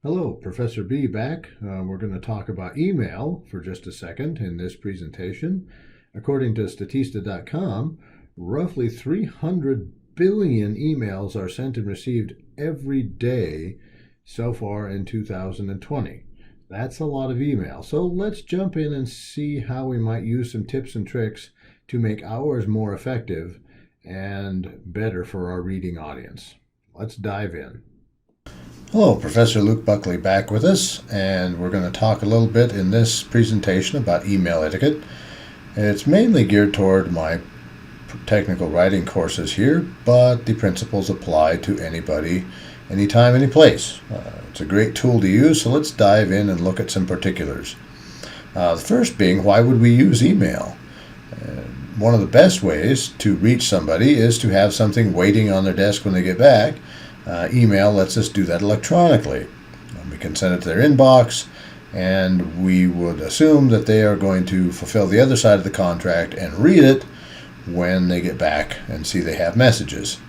Hello, Professor B back. We're going to talk about email for just a second in this presentation. According to Statista.com, roughly 300 billion emails are sent and received every day so far in 2020. That's a lot of email. So let's jump in and see how we might use some tips and tricks to make ours more effective and better for our reading audience. Let's dive in. Hello, Professor Luke Buckley back with us, and we're going to talk a little bit in this presentation about email etiquette. It's mainly geared toward my technical writing courses here, but the principles apply to anybody, anytime, any place. It's a great tool to use, so let's dive in and look at some particulars. The first being, why would we use email? One of the best ways to reach somebody is to have something waiting on their desk when they get back. Email lets us do that electronically. We can send it to their inbox, and we would assume that they are going to fulfill the other side of the contract and read it when they get back and see they have messages.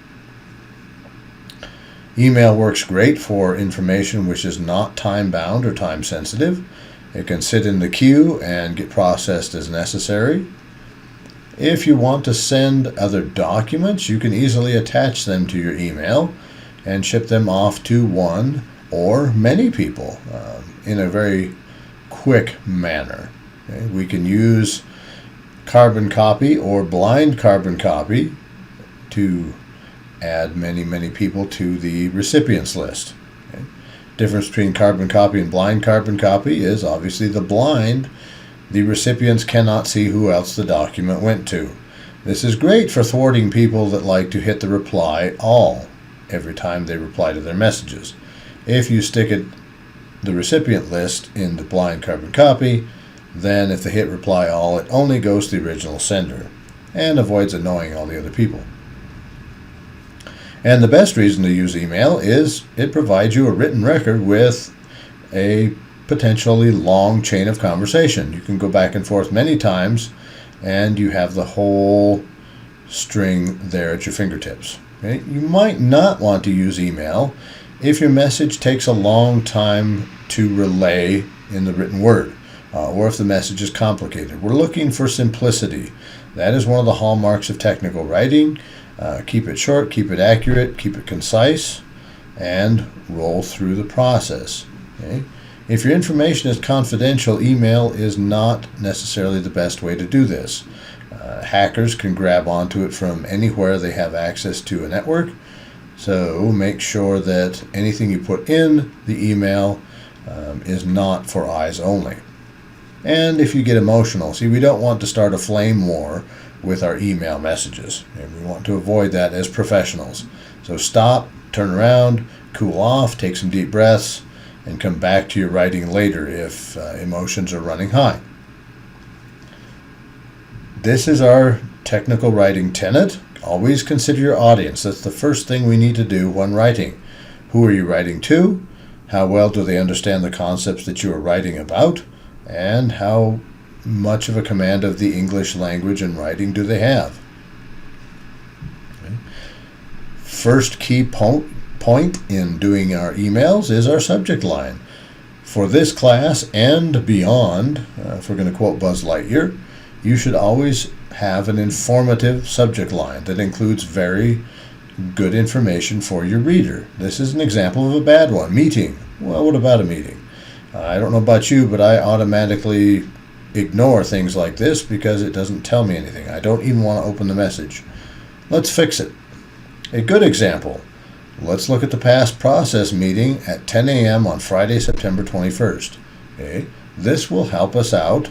Email works great for information which is not time-bound or time-sensitive. It can sit in the queue and get processed as necessary. If you want to send other documents, you can easily attach them to your email and ship them off to one or many people in a very quick manner. Okay? We can use carbon copy or blind carbon copy to add many people to the recipients list. Okay? Difference between carbon copy and blind carbon copy is obviously the blind. The recipients cannot see who else the document went to. This is great for thwarting people that like to hit the reply all every time they reply to their messages. If you stick the recipient list in the blind carbon copy, then if they hit reply all, it only goes to the original sender and avoids annoying all the other people. And the best reason to use email is it provides you a written record with a potentially long chain of conversation. You can go back and forth many times, and you have the whole string there at your fingertips. Okay? You might not want to use email if your message takes a long time to relay in the written word, or if the message is complicated. We're looking for simplicity. That is one of the hallmarks of technical writing. Keep it short, keep it accurate, keep it concise, and roll through the process. Okay? If your information is confidential, email is not necessarily the best way to do this. Hackers can grab onto it from anywhere they have access to a network, so make sure that anything you put in the email is not for eyes only. And if you get emotional, see, we don't want to start a flame war with our email messages, and we want to avoid that as professionals. So stop, turn around, cool off, take some deep breaths, and come back to your writing later if emotions are running high. This is our technical writing tenet. Always consider your audience. That's the first thing we need to do when writing. Who are you writing to? How well do they understand the concepts that you are writing about? And how much of a command of the English language and writing do they have? Okay. First key point in doing our emails is our subject line. For this class and beyond, if we're going to quote Buzz Lightyear, you should always have an informative subject line that includes very good information for your reader. This is an example of a bad one. Meeting. Well, what about a meeting? I don't know about you, but I automatically ignore things like this because it doesn't tell me anything. I don't even want to open the message. Let's fix it. A good example. Let's look at the past process meeting at 10 a.m. on Friday, September 21st. Okay? This will help us out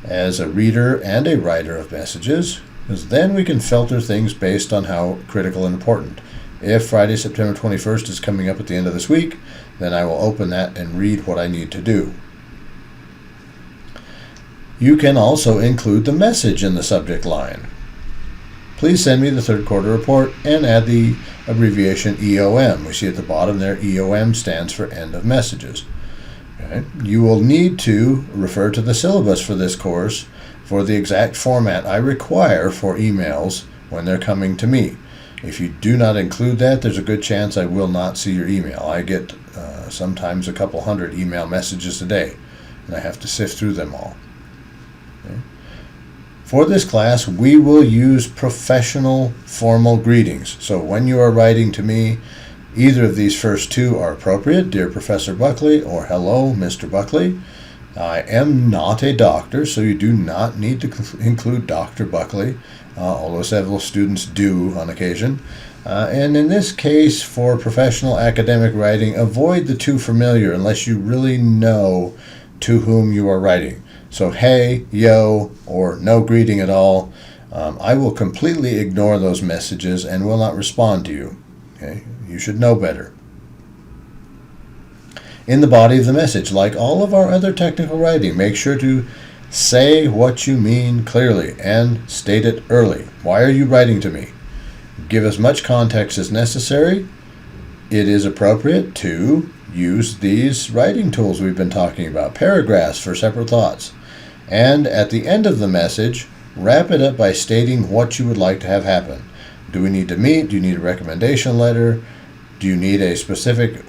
as a reader and a writer of messages, because then we can filter things based on how critical and important. If Friday, September 21st is coming up at the end of this week, then I will open that and read what I need to do. You can also include the message in the subject line. Please send me the third quarter report and add the abbreviation EOM. We see at the bottom there, EOM stands for End of Messages. Okay. You will need to refer to the syllabus for this course for the exact format I require for emails when they're coming to me. If you do not include that, there's a good chance I will not see your email. I get sometimes a couple hundred email messages a day, and I have to sift through them all. Okay. For this class, we will use professional formal greetings. So when you are writing to me, either of these first two are appropriate, Dear Professor Buckley or Hello, Mr. Buckley. I am not a doctor, so you do not need to include Dr. Buckley, although several students do on occasion. And in this case, for professional academic writing, avoid the too familiar unless you really know to whom you are writing. So, hey, yo, or no greeting at all. I will completely ignore those messages and will not respond to you. Okay? You should know better. In the body of the message, like all of our other technical writing, make sure to say what you mean clearly and state it early. Why are you writing to me? Give as much context as necessary. It is appropriate to use these writing tools we've been talking about, paragraphs for separate thoughts. And at the end of the message, wrap it up by stating what you would like to have happen. Do we need to meet? Do you need a recommendation letter? Do you need a specific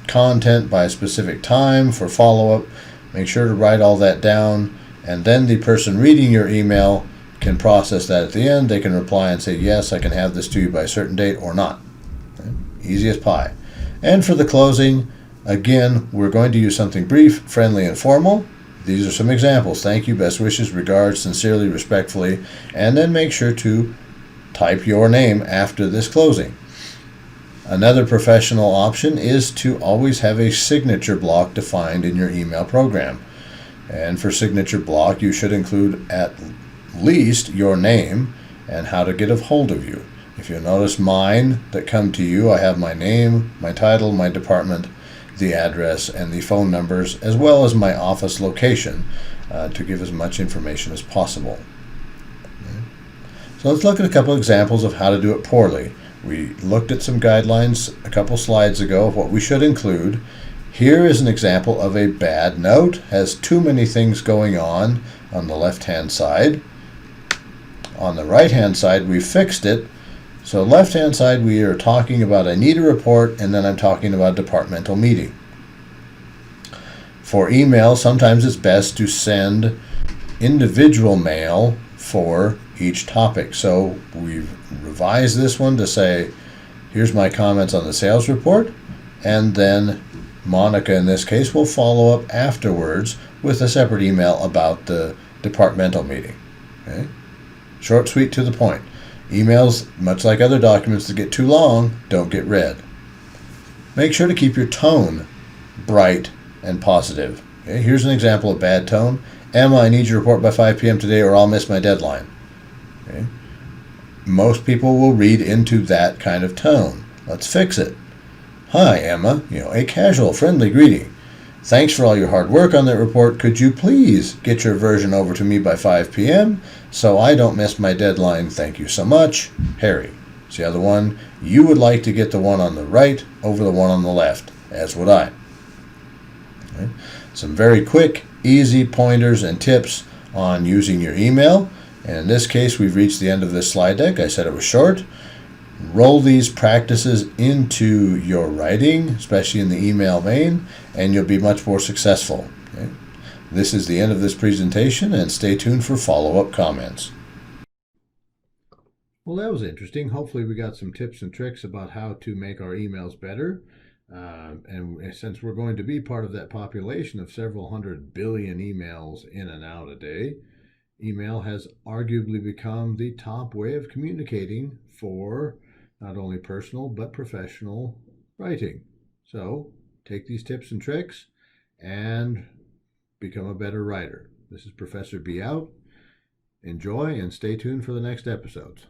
content by a specific time for follow-up? Make sure to write all that down, and then the person reading your email can process that at the end. They can reply and say, yes, I can have this to you by a certain date or not. Okay? Easy as pie. And for the closing, again, we're going to use something brief, friendly, and formal. These are some examples. Thank you, best wishes, regards, sincerely, respectfully, and then make sure to type your name after this closing. Another professional option is to always have a signature block defined in your email program. And for signature block, you should include at least your name and how to get a hold of you. If you'll notice mine that come to you, I have my name, my title, my department, the address, and the phone numbers, as well as my office location to give as much information as possible. Okay. So let's look at a couple examples of how to do it poorly. We looked at some guidelines a couple slides ago of what we should include. Here is an example of a bad note. Has too many things going on the left-hand side. On the right-hand side, we fixed it. So left-hand side, we are talking about I need a report, and then I'm talking about a departmental meeting. For email, sometimes it's best to send individual mail for each topic. So we've revised this one to say, here's my comments on the sales report, and then Monica, in this case, will follow up afterwards with a separate email about the departmental meeting. Okay? Short, sweet, to the point. Emails, much like other documents that get too long, don't get read. Make sure to keep your tone bright and positive. Okay? Here's an example of bad tone. Emma, I need your report by 5 p.m. today or I'll miss my deadline. Okay? Most people will read into that kind of tone. Let's fix it. Hi, Emma. A casual, friendly greeting. Thanks for all your hard work on that report. Could you please get your version over to me by 5 p.m. so I don't miss my deadline? Thank you so much. Harry. See how the one you would like to get the one on the right over the one on the left, as would I. Okay. Some very quick, easy pointers and tips on using your email. And in this case, we've reached the end of this slide deck. I said it was short. Roll these practices into your writing, especially in the email vein, and you'll be much more successful. Okay? This is the end of this presentation, and stay tuned for follow-up comments. Well, that was interesting. Hopefully we got some tips and tricks about how to make our emails better. And since we're going to be part of that population of several 100 billion emails in and out a day, email has arguably become the top way of communicating for not only personal but professional writing. So take these tips and tricks and become a better writer. This is Professor B out. Enjoy and stay tuned for the next episodes.